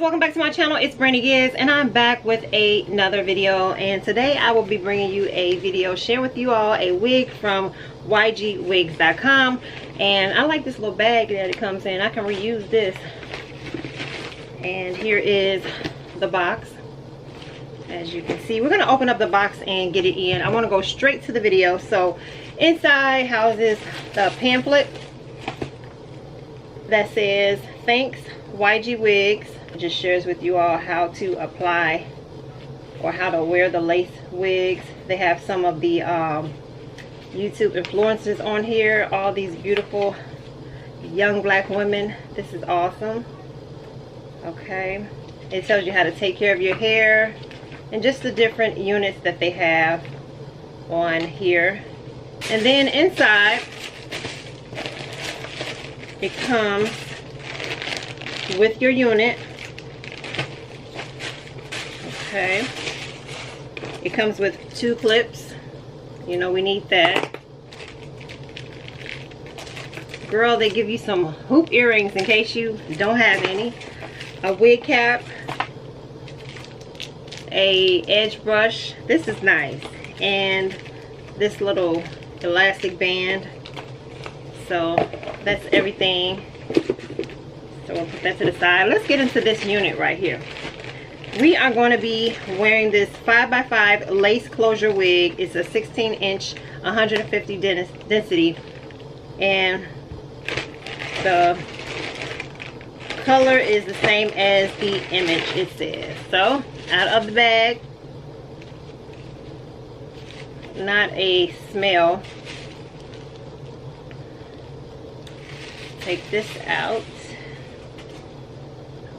welcome back to my channel. It's YGwigs and I'm back with another video, and today I will be bringing you a video sharing with you all a wig from YGwigs.com. and I like this little bag that it comes in. I can reuse this. And here is the box. As you can see, we're going to open up the box and get it in. I want to go straight to the video. So inside houses the pamphlet that says thanks YGwigs. It just shares with you all how to apply or how to wear the lace wigs. They have some of the YouTube influencers on here, all these beautiful young black women. This is awesome. Okay, it tells you how to take care of your hair and just the different units that they have on here. And then inside it comes with your unit. Okay, it comes with 2 clips. You know we need that. Girl, they give you some hoop earrings in case you don't have any. A wig cap, a edge brush. This is nice. And this little elastic band. So that's everything. So we'll put that to the side. Let's get into this unit right here. We are going to be wearing this 5x5 lace closure wig. It's a 16-inch, 150 density, and the color is the same as the image it says. So out of the bag, not a smell. Take this out.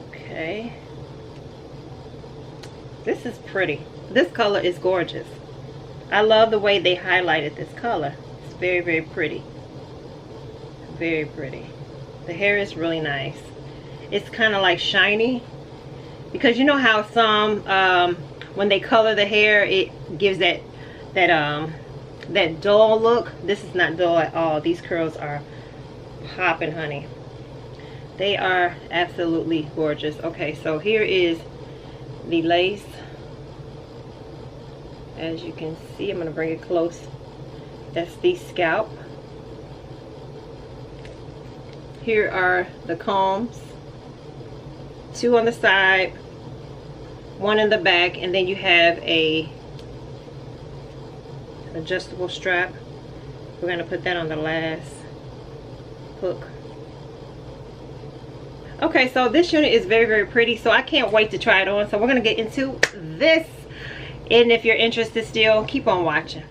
Okay. This is pretty. This color is gorgeous. I love the way they highlighted this color. It's very, very pretty. Very pretty. The hair is really nice. It's kind of like shiny, because you know how some when they color the hair, it gives that dull look. This is not dull at all. These curls are popping, honey. They are absolutely gorgeous. Okay, so here is the lace. As you can see, I'm going to bring it close. That's the scalp. Here are the combs. 2 on the side, 1 in the back, and then you have a adjustable strap. We're going to put that on the last hook. Okay, so this unit is very, very pretty, so I can't wait to try it on. So we're going to get into this, and if you're interested still, keep on watching.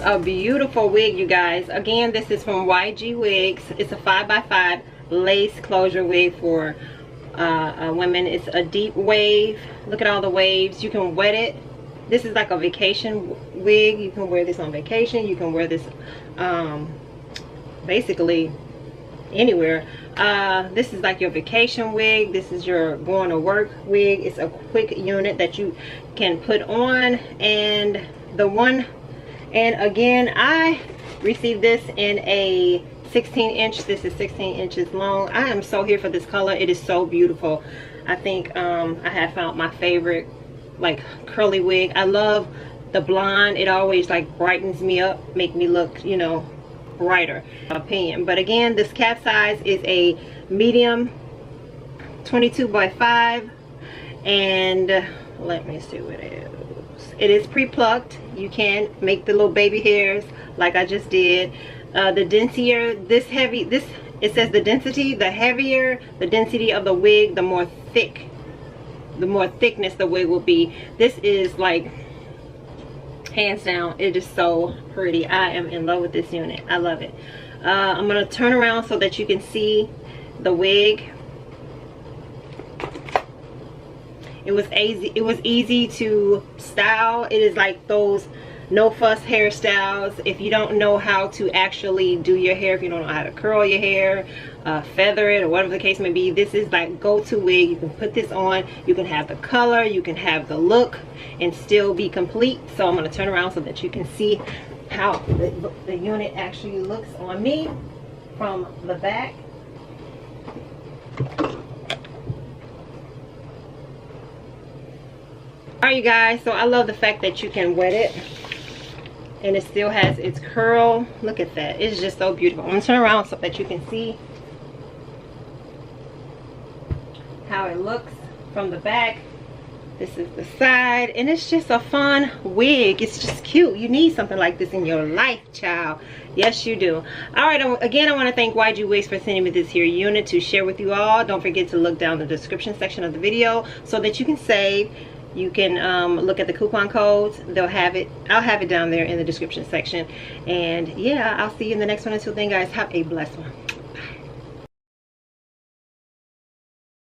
a beautiful wig, you guys. Again, this is from YGwigs. It's a 5x5 lace closure wig for women. It's a deep wave. Look at all the waves. You can wet it. This is like a vacation wig. You can wear this on vacation. You can wear this basically anywhere. This is like your vacation wig. This is your going to work wig. It's a quick unit that you can put on. And again, I received this in a 16-inch. This is 16 inches long. I am so here for this color. It is so beautiful. I think I have found my favorite like curly wig. I love the blonde. It always like brightens me up, make me look, you know, brighter, opinion. But again, this cap size is a medium 22x5, and let me see what it is. It is pre-plucked. You can make the little baby hairs like I just did. The densier, it says the density, the heavier the density of the wig, the more thickness the wig will be. This is like hands down, it is so pretty. I am in love with this unit. I love it. I'm gonna turn around so that you can see the wig. It was easy to style. It is like those no fuss hairstyles. If you don't know how to actually do your hair, if you don't know how to curl your hair, feather it, or whatever the case may be, this is like go-to wig. You can put this on, you can have the color, you can have the look, and still be complete. So I'm going to turn around so that you can see how the unit actually looks on me from the back. Alright, you guys, so I love the fact that you can wet it and it still has its curl. Look at that. It's just so beautiful. I'm going to turn around so that you can see how it looks from the back. This is the side, and it's just a fun wig. It's just cute. You need something like this in your life, child. Yes, you do. All right, again, I want to thank YGwigs for sending me this here unit to share with you all. Don't forget to look down the description section of the video so that you can save. You can look at the coupon codes. They'll have it. I'll have it down there in the description section. And yeah, I'll see you in the next one. Until then, guys, have a blessed one.